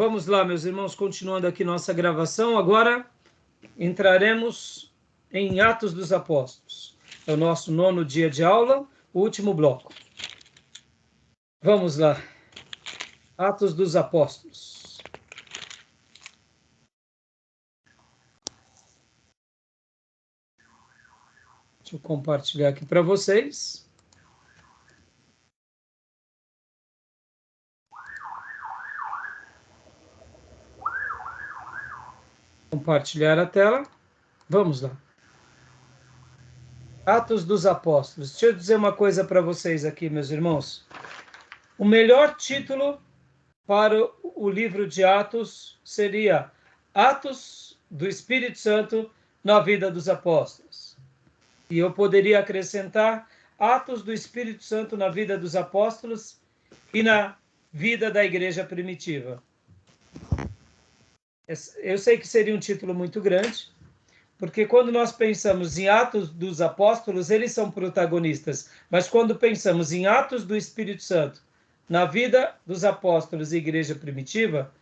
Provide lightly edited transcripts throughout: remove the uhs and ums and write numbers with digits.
Vamos lá, meus irmãos, continuando aqui nossa gravação. Agora entraremos em Atos dos Apóstolos. É o nosso 9º dia de aula, o último bloco. Vamos lá. Atos dos Apóstolos. Deixa eu compartilhar aqui para vocês. Compartilhar a tela. Vamos lá. Atos dos Apóstolos. Deixa eu dizer uma coisa para vocês aqui, meus irmãos. O melhor título para o livro de Atos seria Atos do Espírito Santo na vida dos apóstolos. E eu poderia acrescentar Atos do Espírito Santo na vida dos apóstolos e na vida da igreja primitiva. Eu sei que seria um título muito grande, porque quando nós pensamos em Atos dos Apóstolos, eles são protagonistas. Mas quando pensamos em Atos do Espírito Santo, na vida dos apóstolos e igreja primitiva,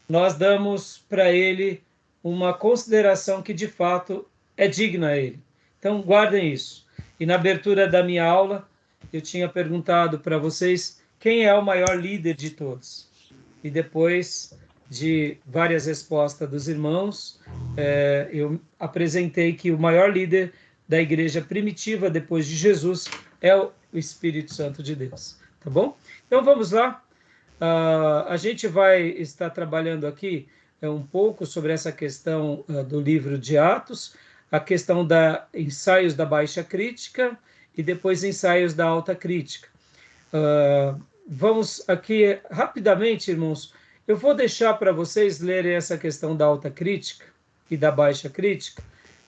nós damos para ele uma consideração que de fato é digna a ele. Então guardem isso. E na abertura da minha aula, eu tinha perguntado para vocês quem é o maior líder de todos. E depois de várias respostas dos irmãos, eu apresentei que o maior líder da igreja primitiva, depois de Jesus, é o Espírito Santo de Deus. Tá bom? Então vamos lá. A gente vai estar trabalhando aqui um pouco sobre essa questão do livro de Atos, a questão da ensaios da baixa crítica e depois ensaios da alta crítica. Vamos aqui rapidamente, irmãos. Eu vou deixar para vocês lerem essa questão da alta crítica e da baixa crítica,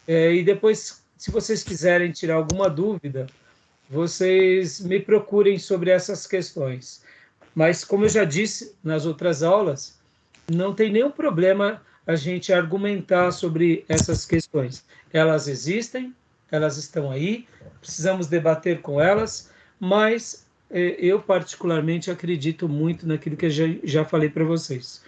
e depois, se vocês quiserem tirar alguma dúvida, vocês me procurem sobre essas questões. Mas, como eu já disse nas outras aulas, não tem nenhum problema a gente argumentar sobre essas questões. Elas existem, elas estão aí, precisamos debater com elas, mas eu particularmente acredito muito naquilo que eu já falei para vocês,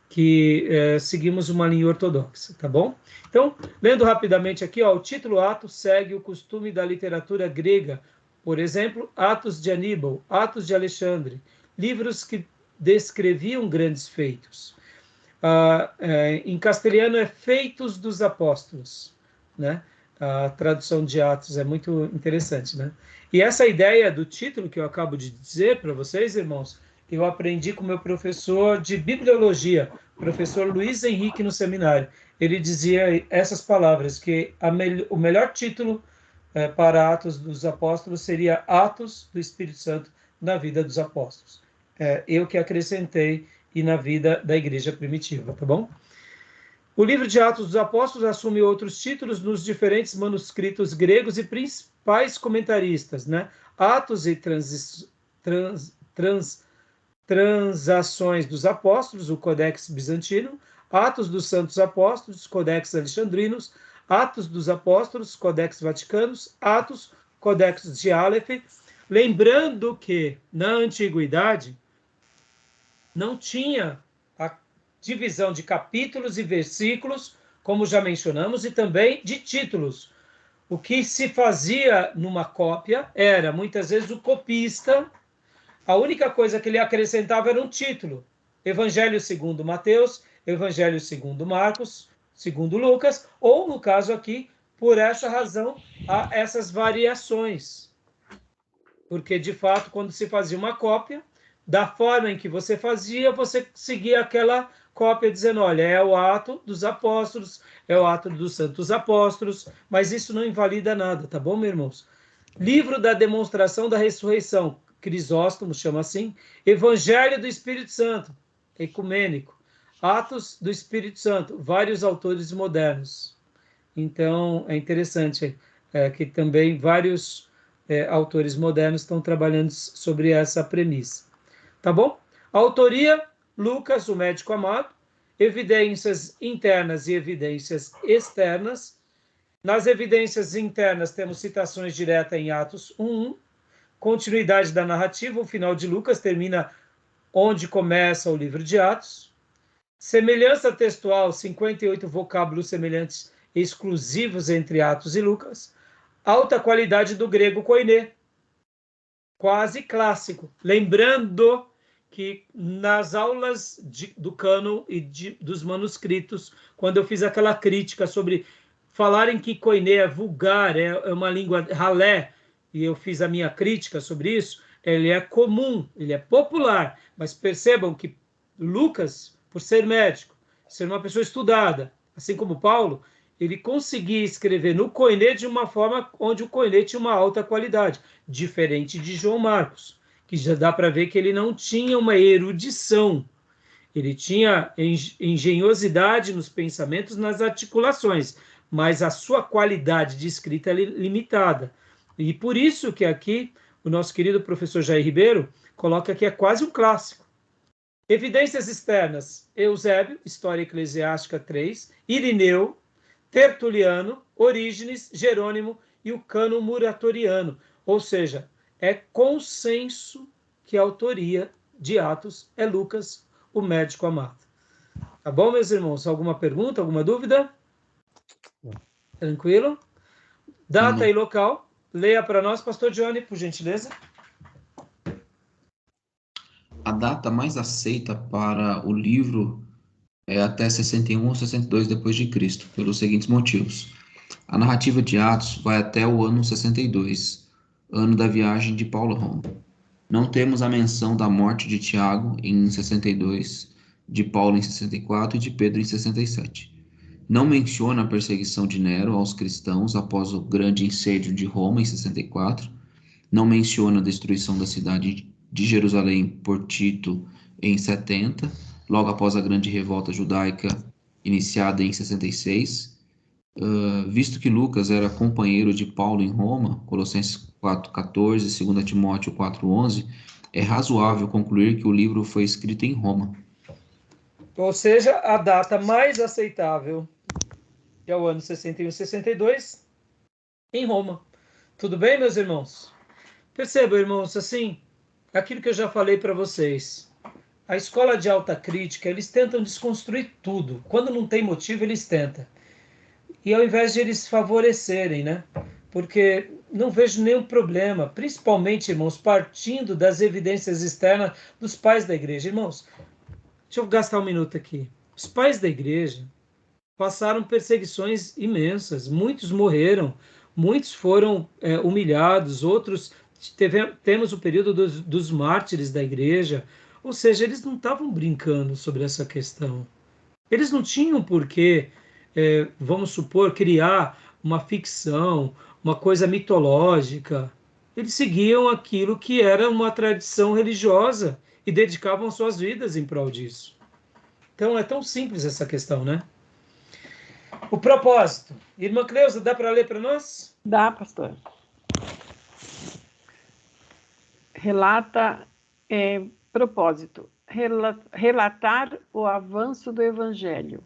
que seguimos uma linha ortodoxa, tá bom? Então, lendo rapidamente aqui, ó, o título Atos segue o costume da literatura grega, por exemplo, Atos de Aníbal, Atos de Alexandre, livros que descreviam grandes feitos. Em castelhano é Feitos dos Apóstolos, né? A tradução de Atos é muito interessante, né? E essa ideia do título que eu acabo de dizer para vocês, irmãos, eu aprendi com meu professor de bibliologia, professor Luiz Henrique, no seminário. Ele dizia essas palavras, que o melhor título para Atos dos Apóstolos seria Atos do Espírito Santo na vida dos apóstolos. Eu que acrescentei e na vida da igreja primitiva, tá bom? O livro de Atos dos Apóstolos assume outros títulos nos diferentes manuscritos gregos e principais comentaristas, né? Atos e Transações dos Apóstolos, o Codex Bizantino, Atos dos Santos Apóstolos, Codex Alexandrinos, Atos dos Apóstolos, Codex Vaticanos, Atos, Codex de Aleph. Lembrando que, na Antiguidade, não tinha a divisão de capítulos e versículos, como já mencionamos, e também de títulos. O que se fazia numa cópia era, muitas vezes, o copista, a única coisa que ele acrescentava era um título. Evangelho segundo Mateus, Evangelho segundo Marcos, segundo Lucas, ou, no caso aqui, por essa razão, há essas variações. Porque, de fato, quando se fazia uma cópia, da forma em que você fazia, você seguia aquela cópia dizendo, olha, é o ato dos apóstolos, é o ato dos santos apóstolos, mas isso não invalida nada, tá bom, meus irmãos? Livro da demonstração da ressurreição, Crisóstomo chama assim, Evangelho do Espírito Santo, ecumênico, Atos do Espírito Santo, vários autores modernos. Então, é interessante que também vários autores modernos estão trabalhando sobre essa premissa. Tá bom? A autoria, Lucas, o médico amado, evidências internas e evidências externas. Nas evidências internas, temos citações diretas em Atos 1:1, continuidade da narrativa, o final de Lucas termina onde começa o livro de Atos. Semelhança textual, 58 vocábulos semelhantes exclusivos entre Atos e Lucas. Alta qualidade do grego koiné, quase clássico. Lembrando que nas aulas do cânon e dos manuscritos, quando eu fiz aquela crítica sobre falarem que koiné é vulgar, é uma língua ralé, e eu fiz a minha crítica sobre isso, ele é comum, ele é popular, mas percebam que Lucas, por ser médico, ser uma pessoa estudada, assim como Paulo, ele conseguia escrever no koiné de uma forma onde o koiné tinha uma alta qualidade, diferente de João Marcos, que já dá para ver que ele não tinha uma erudição, ele tinha engenhosidade nos pensamentos, nas articulações, mas a sua qualidade de escrita é limitada. E por isso que aqui o nosso querido professor Jair Ribeiro coloca que é quase um clássico. Evidências externas: Eusébio, História Eclesiástica 3, Irineu, Tertuliano, Orígenes, Jerônimo e o cânon muratoriano. Ou seja, é consenso que a autoria de Atos é Lucas, o médico amado. Tá bom, meus irmãos? Alguma pergunta, alguma dúvida? Tranquilo? Data e local. Leia para nós, pastor Johnny, por gentileza. A data mais aceita para o livro é até 61 ou 62 depois de Cristo, pelos seguintes motivos. A narrativa de Atos vai até o ano 62, ano da viagem de Paulo a Roma. Não temos a menção da morte de Tiago em 62, de Paulo em 64 e de Pedro em 67. Não menciona a perseguição de Nero aos cristãos após o grande incêndio de Roma em 64. Não menciona a destruição da cidade de Jerusalém por Tito em 70, logo após a grande revolta judaica iniciada em 66. Visto que Lucas era companheiro de Paulo em Roma, Colossenses 4,14, 2 Timóteo 4,11, é razoável concluir que o livro foi escrito em Roma. Ou seja, a data mais aceitável é o ano 61 e 62, em Roma. Tudo bem, meus irmãos? Percebam, irmãos, assim, aquilo que eu já falei para vocês. A escola de alta crítica, eles tentam desconstruir tudo. Quando não tem motivo, eles tentam. E ao invés de eles favorecerem, né? Porque não vejo nenhum problema, principalmente, irmãos, partindo das evidências externas dos pais da igreja. Irmãos, deixa eu gastar um minuto aqui. Os pais da igreja passaram perseguições imensas, muitos morreram, muitos foram humilhados, outros temos o período dos mártires da igreja, ou seja, eles não estavam brincando sobre essa questão. Eles não tinham por que, vamos supor, criar uma ficção, uma coisa mitológica. Eles seguiam aquilo que era uma tradição religiosa e dedicavam suas vidas em prol disso. Então é tão simples essa questão, né? O propósito. Irmã Cleusa, dá para ler para nós? Dá, pastor. Relata propósito. Relatar o avanço do Evangelho.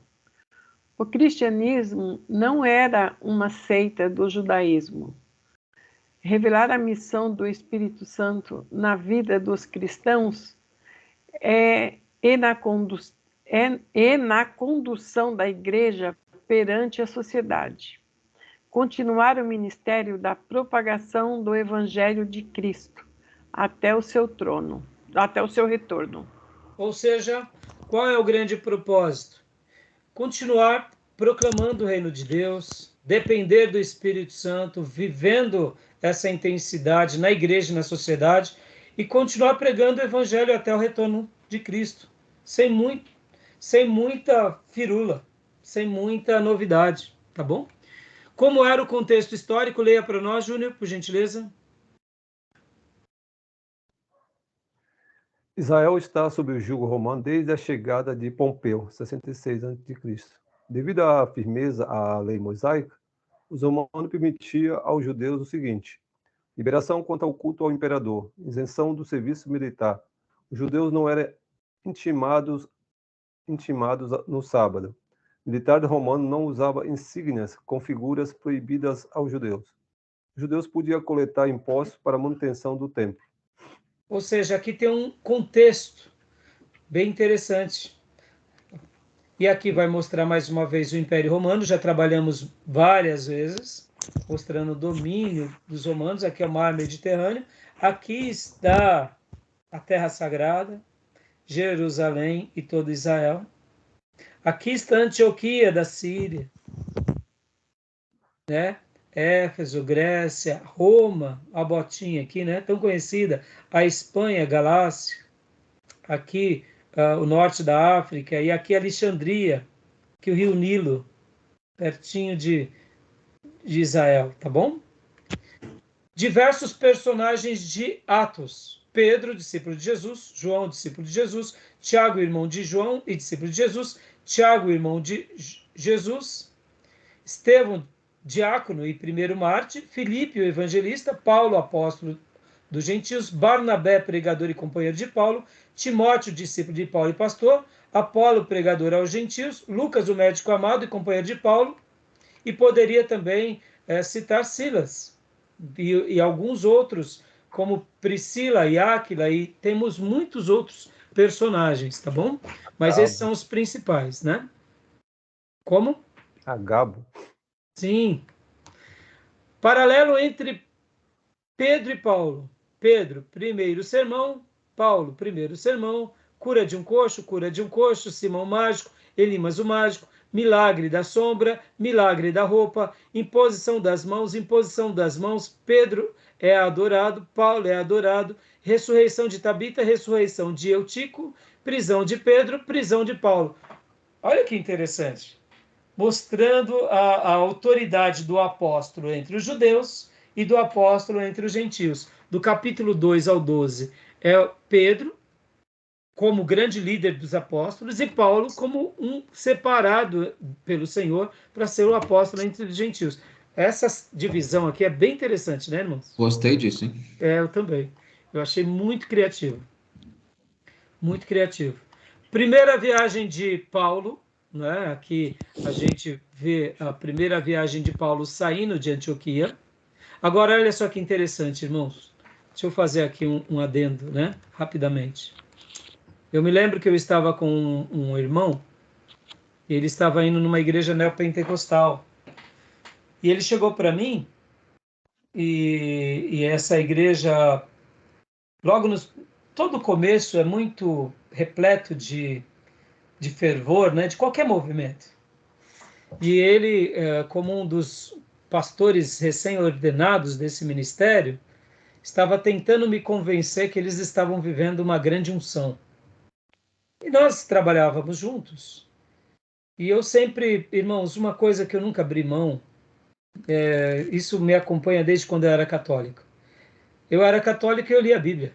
O cristianismo não era uma seita do judaísmo. Revelar a missão do Espírito Santo na vida dos cristãos e na condução da igreja perante a sociedade. Continuar o ministério da propagação do Evangelho de Cristo até o seu trono, até o seu retorno. Ou seja, qual é o grande propósito? Continuar proclamando o reino de Deus, depender do Espírito Santo, vivendo essa intensidade na igreja e na sociedade e continuar pregando o Evangelho até o retorno de Cristo, sem muita firula, sem muita novidade, tá bom? Como era o contexto histórico? Leia para nós, Júnior, por gentileza. Israel está sob o jugo romano desde a chegada de Pompeu, 66 a.C. Devido à firmeza à lei mosaica, os romanos permitiam aos judeus o seguinte: liberação quanto ao culto ao imperador, isenção do serviço militar. Os judeus não eram intimados no sábado. O militar romano não usava insígnias com figuras proibidas aos judeus. Os judeus podiam coletar impostos para a manutenção do templo. Ou seja, aqui tem um contexto bem interessante. E aqui vai mostrar mais uma vez o Império Romano. Já trabalhamos várias vezes, mostrando o domínio dos romanos. Aqui é o Mar Mediterrâneo. Aqui está a Terra Sagrada, Jerusalém e todo Israel. Aqui está a Antioquia da Síria, né? Éfeso, Grécia, Roma, a botinha aqui, né? Tão conhecida. A Espanha, Galácia. Aqui o norte da África. E aqui Alexandria, que o rio Nilo, pertinho de Israel, tá bom? Diversos personagens de Atos. Pedro, discípulo de Jesus. João, discípulo de Jesus. Tiago, irmão de João e discípulo de Jesus. Tiago, irmão de Jesus. Estevão, diácono e primeiro mártir. Filipe, o evangelista. Paulo, apóstolo dos gentios. Barnabé, pregador e companheiro de Paulo. Timóteo, discípulo de Paulo e pastor. Apolo, pregador aos gentios. Lucas, o médico amado e companheiro de Paulo. E poderia também citar Silas e alguns outros, como Priscila e Áquila, e temos muitos outros personagens, tá bom? Mas Gabo. esses são os principais, né? Como? Gabo. Sim. Paralelo entre Pedro e Paulo. Pedro, primeiro sermão. Paulo, primeiro sermão. Cura de um coxo, Simão mágico, Elimas o mágico, milagre da sombra, milagre da roupa, imposição das mãos, Pedro é adorado, Paulo é adorado, ressurreição de Tabita, ressurreição de Eutico, prisão de Pedro, prisão de Paulo. Olha que interessante, mostrando a autoridade do apóstolo entre os judeus e do apóstolo entre os gentios. Do capítulo 2 ao 12 é Pedro como grande líder dos apóstolos, e Paulo como um separado pelo Senhor para ser o apóstolo entre os gentios. Essa divisão aqui é bem interessante, né, irmãos? Gostei disso, hein? Eu também. Eu achei muito criativo. Muito criativo. Primeira viagem de Paulo, né? Aqui a gente vê a primeira viagem de Paulo saindo de Antioquia. Agora, olha só que interessante, irmãos. Deixa eu fazer aqui um adendo, né? Rapidamente. Eu me lembro que eu estava com um irmão, e ele estava indo numa igreja neopentecostal. E ele chegou para mim, e essa igreja, logo no todo o começo, é muito repleto de fervor, né, de qualquer movimento. E ele, como um dos pastores recém-ordenados desse ministério, estava tentando me convencer que eles estavam vivendo uma grande unção. E nós trabalhávamos juntos. E eu sempre, irmãos, uma coisa que eu nunca abri mão, isso me acompanha desde quando eu era católico. Eu era católico e eu lia a Bíblia.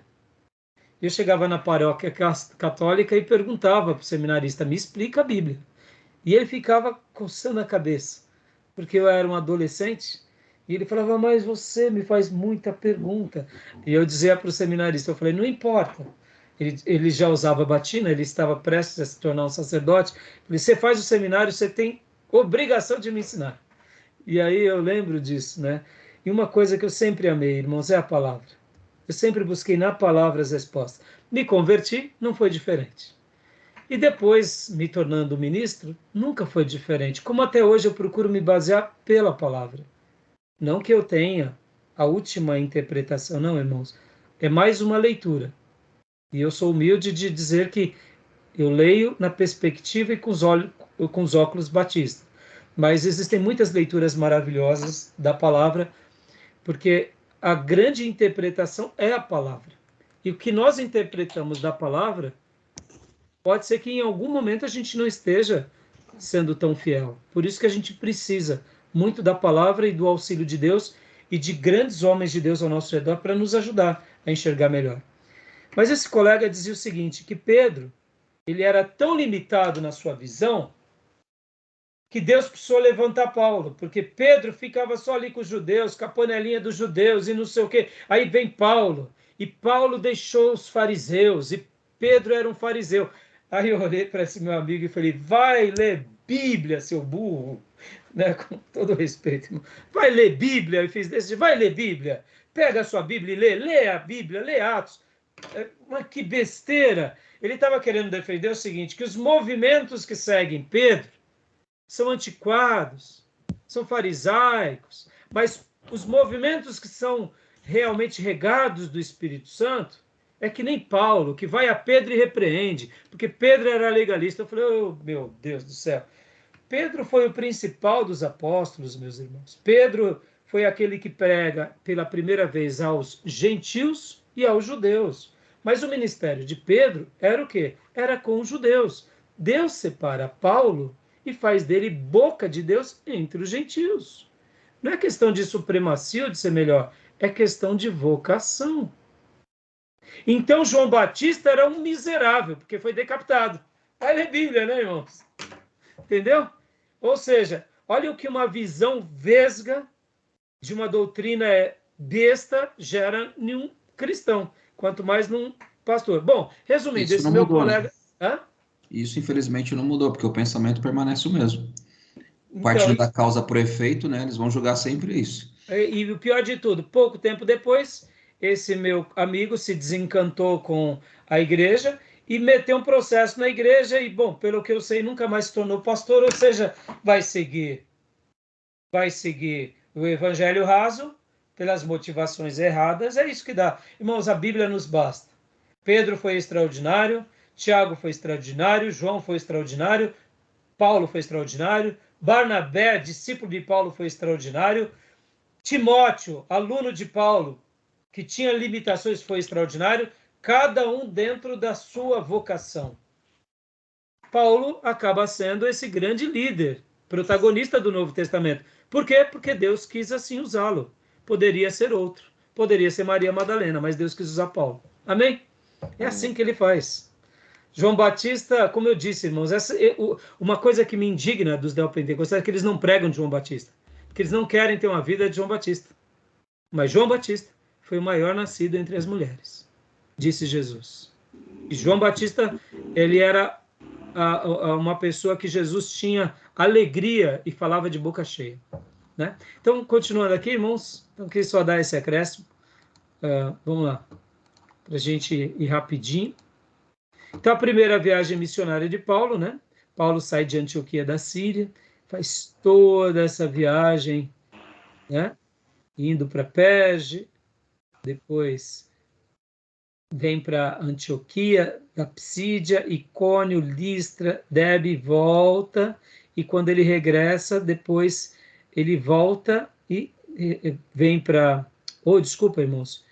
Eu chegava na paróquia católica e perguntava para o seminarista, me explica a Bíblia. E ele ficava coçando a cabeça, porque eu era um adolescente, e ele falava, mas você me faz muita pergunta. E eu dizia para o seminarista, eu falei, não importa. Ele já usava batina, ele estava prestes a se tornar um sacerdote. Eu falei, você faz o seminário, você tem obrigação de me ensinar. E aí eu lembro disso, né? E uma coisa que eu sempre amei, irmãos, é a palavra. Eu sempre busquei na palavra as respostas. Me converti, não foi diferente. E depois, me tornando ministro, nunca foi diferente. Como até hoje eu procuro me basear pela palavra. Não que eu tenha a última interpretação, não, irmãos. É mais uma leitura. E eu sou humilde de dizer que eu leio na perspectiva e com os óculos batistas. Mas existem muitas leituras maravilhosas da palavra, porque a grande interpretação é a palavra. E o que nós interpretamos da palavra, pode ser que em algum momento a gente não esteja sendo tão fiel. Por isso que a gente precisa muito da palavra e do auxílio de Deus e de grandes homens de Deus ao nosso redor para nos ajudar a enxergar melhor. Mas esse colega dizia o seguinte, que Pedro, ele era tão limitado na sua visão, que Deus precisou levantar Paulo, porque Pedro ficava só ali com os judeus, com a panelinha dos judeus e não sei o quê. Aí vem Paulo, e Paulo deixou os fariseus, e Pedro era um fariseu. Aí eu olhei para esse meu amigo e falei, vai ler Bíblia, seu burro, né? Com todo respeito. Vai ler Bíblia, eu fiz desse, vai ler Bíblia, pega a sua Bíblia e lê a Bíblia, lê Atos. Mas que besteira! Ele estava querendo defender o seguinte, que os movimentos que seguem Pedro são antiquados, são farisaicos, mas os movimentos que são realmente regados do Espírito Santo é que nem Paulo, que vai a Pedro e repreende, porque Pedro era legalista. Eu falei, oh, meu Deus do céu. Pedro foi o principal dos apóstolos, meus irmãos. Pedro foi aquele que prega pela primeira vez aos gentios e aos judeus. Mas o ministério de Pedro era o quê? Era com os judeus. Deus separa Paulo e faz dele boca de Deus entre os gentios. Não é questão de supremacia ou de ser melhor, é questão de vocação. Então João Batista era um miserável, porque foi decapitado. Aí é Bíblia, né, irmãos? Entendeu? Ou seja, olha o que uma visão vesga de uma doutrina besta gera em um cristão, quanto mais num pastor. Bom, resumindo, Isso esse não meu mudou, colega... né? Hã? Isso, infelizmente, não mudou, porque o pensamento permanece o mesmo. Então, Partindo da causa por efeito, né? Eles vão julgar sempre isso. e o pior de tudo, pouco tempo depois, esse meu amigo se desencantou com a igreja e meteu um processo na igreja e, bom, pelo que eu sei, nunca mais se tornou pastor, ou seja, vai seguir o evangelho raso pelas motivações erradas. É isso que dá. Irmãos, a Bíblia nos basta. Pedro foi extraordinário, Tiago foi extraordinário, João foi extraordinário, Paulo foi extraordinário, Barnabé, discípulo de Paulo, foi extraordinário, Timóteo, aluno de Paulo, que tinha limitações, foi extraordinário, cada um dentro da sua vocação. Paulo acaba sendo esse grande líder, protagonista do Novo Testamento. Por quê? Porque Deus quis assim usá-lo. Poderia ser outro, poderia ser Maria Madalena, mas Deus quis usar Paulo. Amém? É assim que ele faz. João Batista, como eu disse, irmãos, uma coisa que me indigna dos neopentecostais é que eles não pregam de João Batista, porque eles não querem ter uma vida de João Batista. Mas João Batista foi o maior nascido entre as mulheres, disse Jesus. E João Batista, ele era uma pessoa que Jesus tinha alegria e falava de boca cheia, né? Então, continuando aqui, irmãos, então queria só dar esse acréscimo. Vamos lá, para a gente ir rapidinho. Então, a primeira viagem missionária de Paulo, né? Paulo sai de Antioquia da Síria, faz toda essa viagem, né? Indo para Perge, depois vem para Antioquia, da Psídia, Icônio, Listra, Derbe, volta, e quando ele regressa, depois ele volta e vem para... desculpa, irmãos.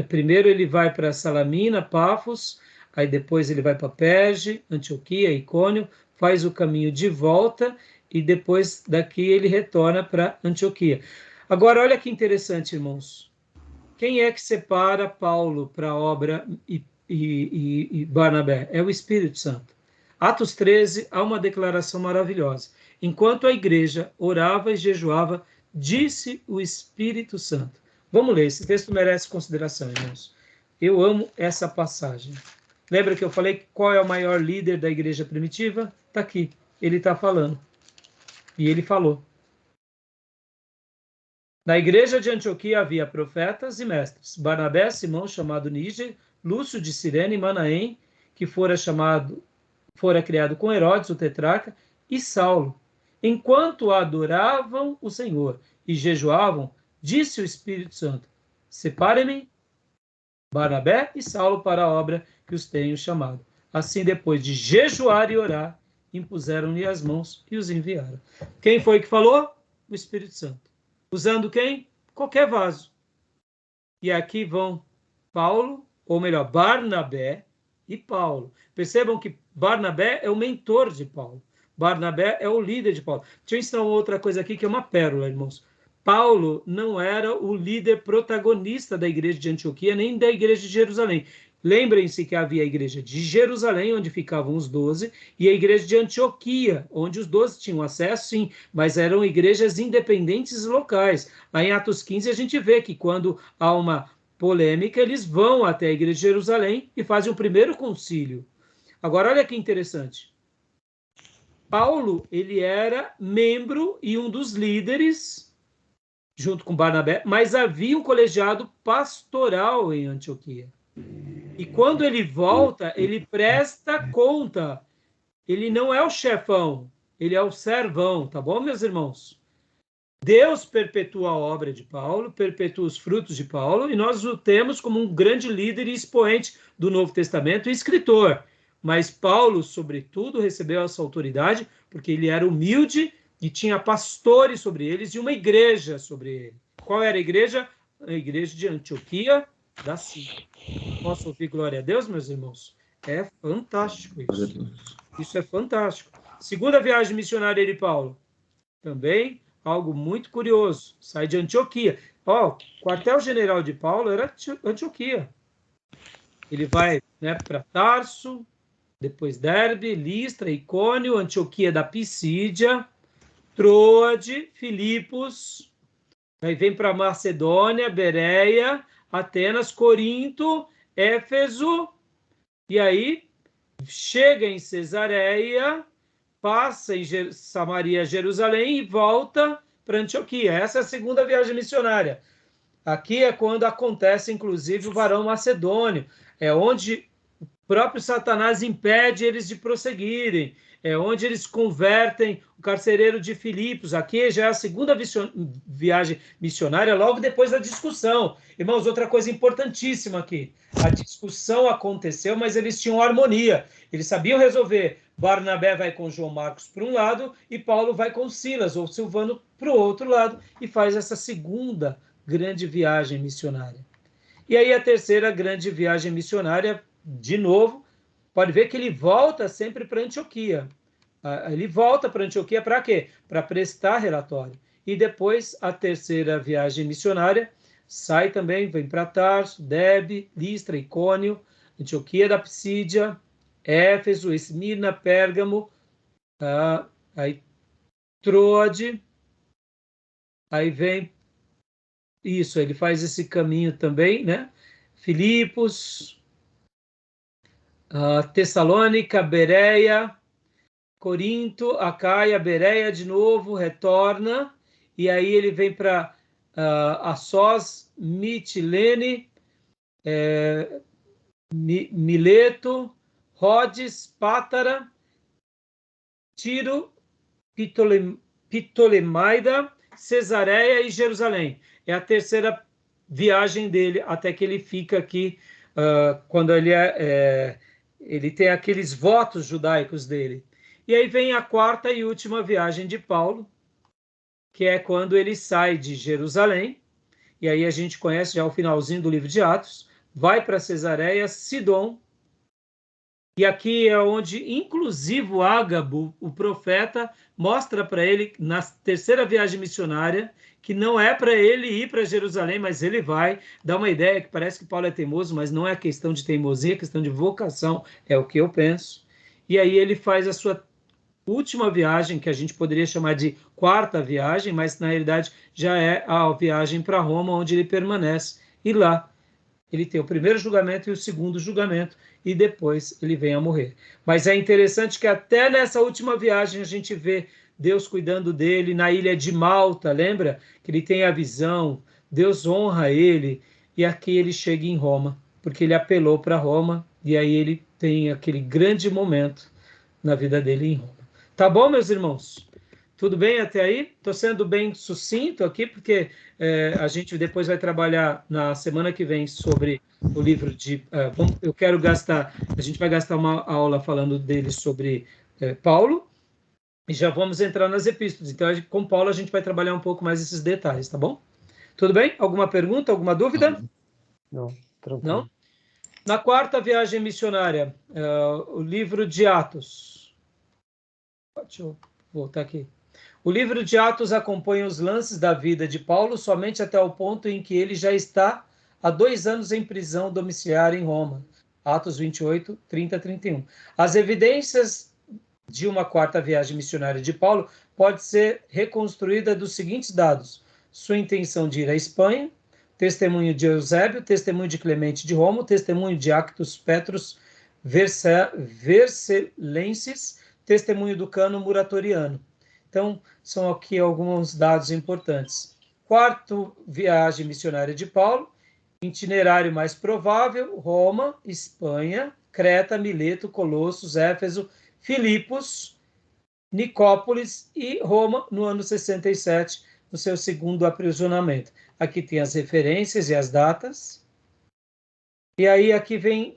Primeiro ele vai para Salamina, Pafos, aí depois ele vai para Perge, Antioquia, Icônio, faz o caminho de volta e depois daqui ele retorna para Antioquia. Agora, olha que interessante, irmãos. Quem é que separa Paulo para a obra e Barnabé? É o Espírito Santo. Atos 13, há uma declaração maravilhosa. Enquanto a igreja orava e jejuava, disse o Espírito Santo. Vamos ler, esse texto merece consideração, irmãos. Eu amo essa passagem. Lembra que eu falei qual é o maior líder da igreja primitiva? Está aqui, ele está falando. E ele falou. Na igreja de Antioquia havia profetas e mestres. Barnabé, Simão, chamado Níger, Lúcio de Cirene e Manaém, que fora criado com Herodes, o tetrarca, e Saulo. Enquanto adoravam o Senhor e jejuavam, disse o Espírito Santo: separem-me Barnabé e Saulo para a obra que os tenho chamado. Assim, depois de jejuar e orar, impuseram-lhe as mãos e os enviaram. Quem foi que falou? O Espírito Santo. Usando quem? Qualquer vaso. E aqui vão Paulo, ou melhor, Barnabé e Paulo. Percebam que Barnabé é o mentor de Paulo. Barnabé é o líder de Paulo. Deixa eu ensinar outra coisa aqui que é uma pérola, irmãos. Paulo não era o líder protagonista da igreja de Antioquia, nem da igreja de Jerusalém. Lembrem-se que havia a igreja de Jerusalém, onde ficavam os 12, e a igreja de Antioquia, onde os 12 tinham acesso, sim, mas eram igrejas independentes locais. Lá em Atos 15 a gente vê que quando há uma polêmica, eles vão até a igreja de Jerusalém e fazem o primeiro concílio. Agora, olha que interessante. Paulo, ele era membro e um dos líderes, junto com Barnabé, mas havia um colegiado pastoral em Antioquia. E quando ele volta, ele presta conta. Ele não é o chefão, ele é o servão, tá bom, meus irmãos? Deus perpetua a obra de Paulo, perpetua os frutos de Paulo, e nós o temos como um grande líder e expoente do Novo Testamento e escritor. Mas Paulo, sobretudo, recebeu essa autoridade porque ele era humilde e tinha pastores sobre eles e uma igreja sobre ele. Qual era a igreja? A igreja de Antioquia da Síria. Posso ouvir glória a Deus, meus irmãos? É fantástico isso. Isso é fantástico. Segunda viagem missionária de Paulo. Também algo muito curioso. Sai de Antioquia. O quartel-general de Paulo era Antioquia. Ele vai, né, para Tarso, depois Derbe, Listra, Icônio, Antioquia da Pisídia, Troade, Filipos, aí vem para Macedônia, Bereia, Atenas, Corinto, Éfeso, e aí chega em Cesareia, passa em Samaria, Jerusalém e volta para Antioquia. Essa é a segunda viagem missionária. Aqui é quando acontece, inclusive, o varão macedônio. É onde o próprio Satanás impede eles de prosseguirem. É onde eles convertem o carcereiro de Filipos. Aqui já é a segunda viagem missionária, logo depois da discussão. Irmãos, outra coisa importantíssima aqui. A discussão aconteceu, mas eles tinham harmonia. Eles sabiam resolver. Barnabé vai com João Marcos para um lado e Paulo vai com Silas ou Silvano para o outro lado e faz essa segunda grande viagem missionária. E aí a terceira grande viagem missionária, de novo, pode ver que ele volta sempre para Antioquia. Ele volta para Antioquia para quê? Para prestar relatório. E depois a terceira viagem missionária sai também, vem para Tarso, Derbe, Listra, Icônio, Antioquia da Pisídia, Éfeso, Esmirna, Pérgamo, aí Troade, aí vem isso, ele faz esse caminho também, né? Filipos, Tessalônica, Bereia, Corinto, Acaia, Bereia de novo, retorna, e aí ele vem para Assós, Mitilene, Mileto, Rhodes, Pátara, Tiro, Ptolemaida, Cesareia e Jerusalém. É a terceira viagem dele, até que ele fica aqui, quando ele tem aqueles votos judaicos dele. E aí vem a quarta e última viagem de Paulo, que é quando ele sai de Jerusalém, e aí a gente conhece já o finalzinho do livro de Atos, vai para Cesareia, Sidom, e aqui é onde, inclusive, o Ágabo, o profeta, mostra para ele, na terceira viagem missionária, que não é para ele ir para Jerusalém, mas ele vai. Dá uma ideia que parece que Paulo é teimoso, mas não é questão de teimosia, é questão de vocação, é o que eu penso. E aí ele faz a sua última viagem, que a gente poderia chamar de quarta viagem, mas na realidade já é a viagem para Roma, onde ele permanece. E lá ele tem o primeiro julgamento e o segundo julgamento, e depois ele vem a morrer. Mas é interessante que até nessa última viagem a gente vê Deus cuidando dele na ilha de Malta, lembra? Que ele tem a visão, Deus honra ele, e aqui ele chega em Roma, porque ele apelou para Roma, e aí ele tem aquele grande momento na vida dele em Roma. Tá bom, meus irmãos? Tudo bem até aí? Estou sendo bem sucinto aqui, porque a gente depois vai trabalhar na semana que vem sobre o livro de... eu quero gastar... A gente vai gastar uma aula falando dele sobre Paulo, e já vamos entrar nas epístolas. Então, com Paulo, a gente vai trabalhar um pouco mais esses detalhes, tá bom? Tudo bem? Alguma pergunta, alguma dúvida? Não, tranquilo. Não? Na quarta viagem missionária, o livro de Atos. Deixa eu voltar aqui. O livro de Atos acompanha os lances da vida de Paulo somente até o ponto em que ele já está há 2 anos em prisão domiciliar em Roma. Atos 28, 30 a 31. As evidências de uma quarta viagem missionária de Paulo pode ser reconstruída dos seguintes dados: sua intenção de ir à Espanha, testemunho de Eusébio, testemunho de Clemente de Roma, testemunho de Actus Petrus Vercellenses, testemunho do Cano Muratoriano. Então, são aqui alguns dados importantes. Quarta viagem missionária de Paulo, Itinerário mais provável: Roma, Espanha, Creta, Mileto, Colossos, Éfeso, Filipos, Nicópolis e Roma no ano 67, no seu segundo aprisionamento. Aqui tem as referências e as datas. E aí aqui vem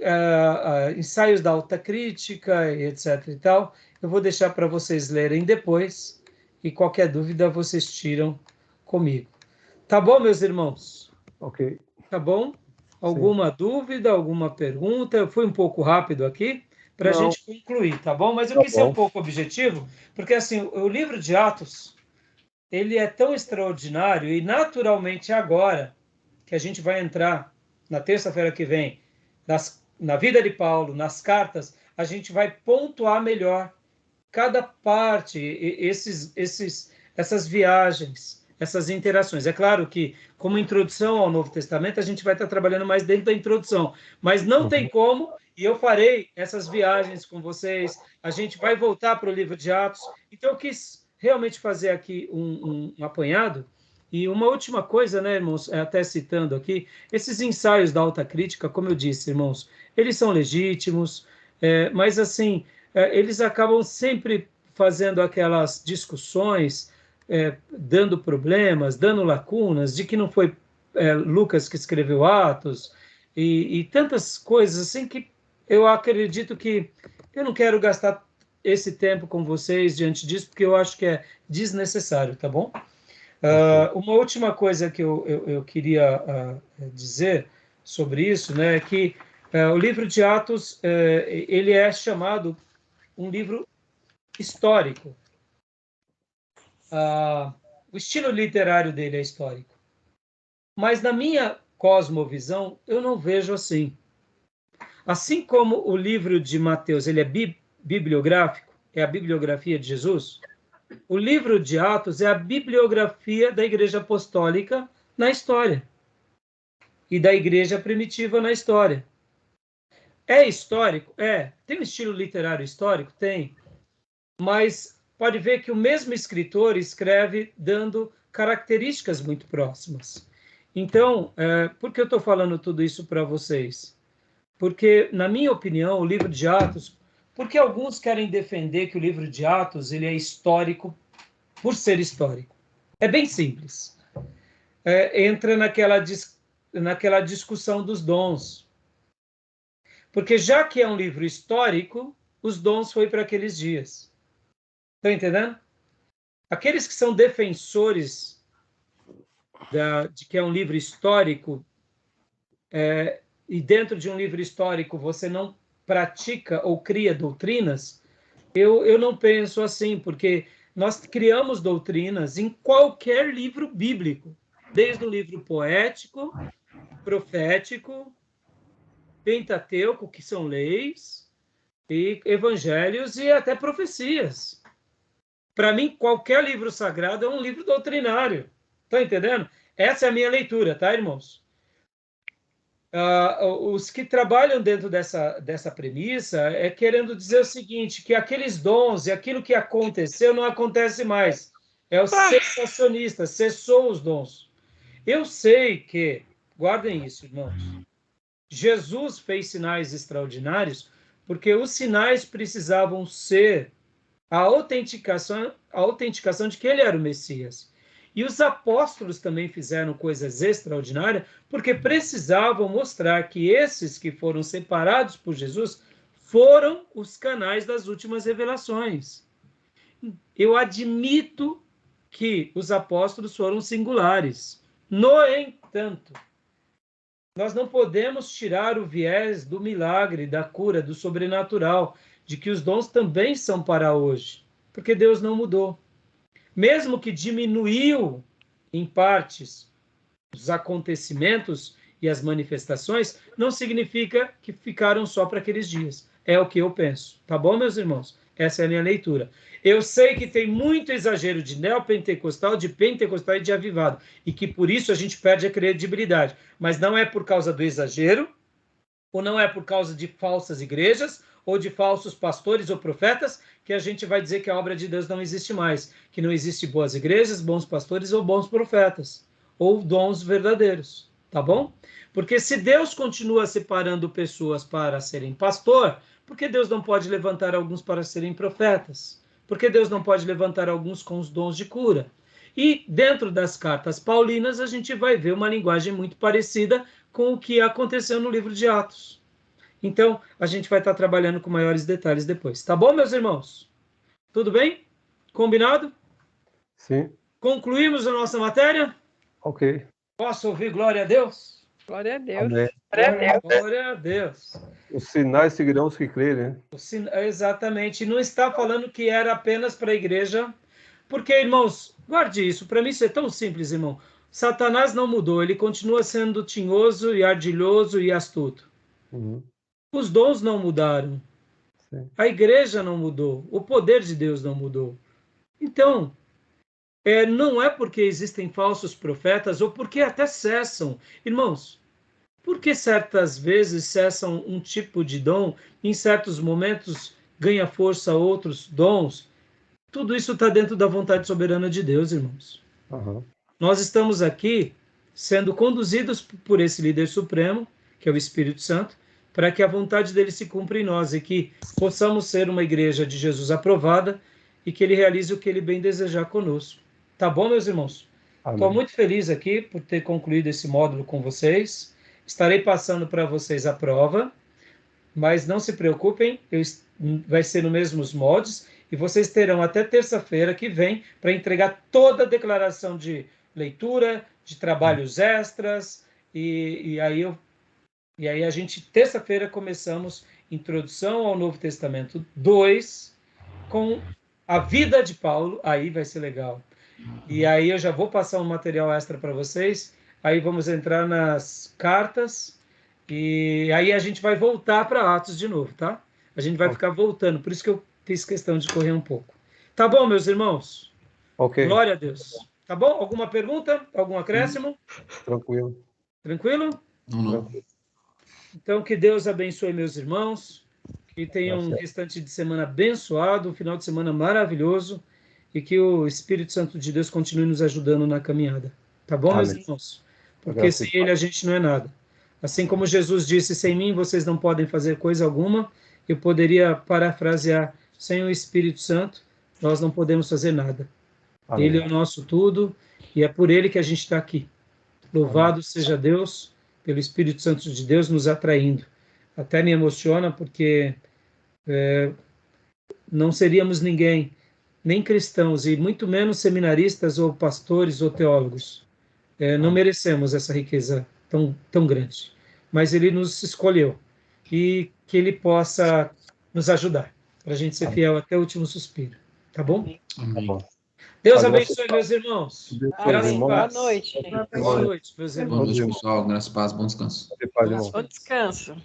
ensaios da alta crítica, etc. e tal. Eu vou deixar para vocês lerem depois, e qualquer dúvida vocês tiram comigo. Tá bom, meus irmãos? Ok. Tá bom? Alguma dúvida, alguma pergunta? Eu fui um pouco rápido aqui para a gente concluir, tá bom? Mas eu quis ser um pouco objetivo, porque assim, o livro de Atos, ele é tão extraordinário e naturalmente agora que a gente vai entrar na terça-feira que vem na vida de Paulo, nas cartas, a gente vai pontuar melhor cada parte, essas viagens, essas interações. É claro que, como introdução ao Novo Testamento, a gente vai estar trabalhando mais dentro da introdução, mas não tem como, e eu farei essas viagens com vocês, a gente vai voltar para o livro de Atos. Então, eu quis realmente fazer aqui um apanhado. E uma última coisa, né, irmãos, até citando aqui, esses ensaios da alta crítica, como eu disse, irmãos, eles são legítimos, mas, assim, eles acabam sempre fazendo aquelas discussões, dando problemas, dando lacunas, de que não foi Lucas que escreveu Atos, e tantas coisas assim que eu acredito que eu não quero gastar esse tempo com vocês diante disso, porque eu acho que é desnecessário, tá bom? Uma última coisa que eu queria dizer sobre isso, né, é que o livro de Atos ele é chamado um livro histórico. O estilo literário dele é histórico. Mas na minha cosmovisão, eu não vejo assim. Assim como o livro de Mateus ele é bibliográfico, é a bibliografia de Jesus, o livro de Atos é a bibliografia da Igreja Apostólica na história e da Igreja Primitiva na história. É histórico? É. Tem um estilo literário histórico? Tem. Mas pode ver que o mesmo escritor escreve dando características muito próximas. Então, por que eu estou falando tudo isso para vocês? Porque, na minha opinião, o livro de Atos, porque alguns querem defender que o livro de Atos ele é histórico por ser histórico. É bem simples. Entra naquela discussão dos dons. Porque já que é um livro histórico, os dons foi para aqueles dias. Estão entendendo? Aqueles que são defensores de que é um livro histórico, e dentro de um livro histórico você não pratica ou cria doutrinas, eu não penso assim, porque nós criamos doutrinas em qualquer livro bíblico, desde o livro poético, profético, Pentateuco, que são leis, e evangelhos e até profecias. Para mim, qualquer livro sagrado é um livro doutrinário. Estão entendendo? Essa é a minha leitura, tá, irmãos? Os que trabalham dentro dessa premissa querendo dizer o seguinte, que aqueles dons e aquilo que aconteceu não acontece mais. É o cessacionista, cessou os dons. Eu sei que, guardem isso, irmãos, Jesus fez sinais extraordinários porque os sinais precisavam ser a autenticação de que ele era o Messias. E os apóstolos também fizeram coisas extraordinárias, porque precisavam mostrar que esses que foram separados por Jesus foram os canais das últimas revelações. Eu admito que os apóstolos foram singulares. No entanto, nós não podemos tirar o viés do milagre, da cura, do sobrenatural, de que os dons também são para hoje, porque Deus não mudou. Mesmo que diminuiu em partes os acontecimentos e as manifestações, não significa que ficaram só para aqueles dias. É o que eu penso. Tá bom, meus irmãos? Essa é a minha leitura. Eu sei que tem muito exagero de neopentecostal, de pentecostal e de avivado, e que por isso a gente perde a credibilidade. Mas não é por causa do exagero, ou não é por causa de falsas igrejas, ou de falsos pastores ou profetas, que a gente vai dizer que a obra de Deus não existe mais, que não existe boas igrejas, bons pastores ou bons profetas, ou dons verdadeiros. tá bom? Porque se Deus continua separando pessoas para serem pastor, por que Deus não pode levantar alguns para serem profetas? Por que Deus não pode levantar alguns com os dons de cura? E dentro das cartas paulinas, a gente vai ver uma linguagem muito parecida com o que aconteceu no livro de Atos. Então, a gente vai estar trabalhando com maiores detalhes depois. Tá bom, meus irmãos? Tudo bem? Combinado? Sim. Concluímos a nossa matéria? Ok. Posso ouvir glória a Deus? Glória a Deus. Amém. Glória a Deus. Os sinais seguirão os que crerem, né? Exatamente. Não está falando que era apenas para a igreja, porque, irmãos, guarde isso. Para mim isso é tão simples, irmão. Satanás não mudou, ele continua sendo tinhoso e ardilhoso e astuto. Uhum. Os dons não mudaram. Sim. A igreja não mudou. O poder de Deus não mudou. Então, não é porque existem falsos profetas ou porque até cessam. Irmãos, por que certas vezes cessam um tipo de dom, em certos momentos ganha força outros dons? Tudo isso está dentro da vontade soberana de Deus, irmãos. Uhum. Nós estamos aqui sendo conduzidos por esse líder supremo, que é o Espírito Santo, para que a vontade dele se cumpra em nós e que possamos ser uma igreja de Jesus aprovada e que ele realize o que ele bem desejar conosco. Tá bom, meus irmãos? Estou muito feliz aqui por ter concluído esse módulo com vocês. Estarei passando para vocês a prova, mas não se preocupem, vai ser nos mesmos moldes e vocês terão até terça-feira que vem para entregar toda a declaração de leitura, de trabalhos extras, e aí a gente, terça-feira, começamos Introdução ao Novo Testamento 2, com a vida de Paulo, aí vai ser legal. E aí eu já vou passar um material extra para vocês, aí vamos entrar nas cartas, e aí a gente vai voltar para Atos de novo, tá? A gente vai ficar voltando, por isso que eu fiz questão de correr um pouco. Tá bom, meus irmãos? Ok. Glória a Deus. Tá bom? Alguma pergunta? Algum acréscimo? Tranquilo. Tranquilo? Não. Então, que Deus abençoe meus irmãos, que tenham um restante de semana abençoado, um final de semana maravilhoso, e que o Espírito Santo de Deus continue nos ajudando na caminhada. Tá bom, meus irmãos? Porque sem Ele a gente não é nada. Assim como Jesus disse, sem mim vocês não podem fazer coisa alguma, eu poderia parafrasear, sem o Espírito Santo, nós não podemos fazer nada. Amém. Ele é o nosso tudo, e é por Ele que a gente está aqui. Louvado seja Deus, pelo Espírito Santo de Deus nos atraindo. Até me emociona, porque não seríamos ninguém, nem cristãos, e muito menos seminaristas, ou pastores, ou teólogos. Não merecemos essa riqueza tão grande. Mas Ele nos escolheu, e que Ele possa nos ajudar, para a gente ser fiel até o último suspiro. Tá bom? Amém. Deus abençoe, meus irmãos. Boa noite. Boa noite, meus irmãos. Boa noite, pessoal. Graças a Deus, bom descanso. Bom descanso.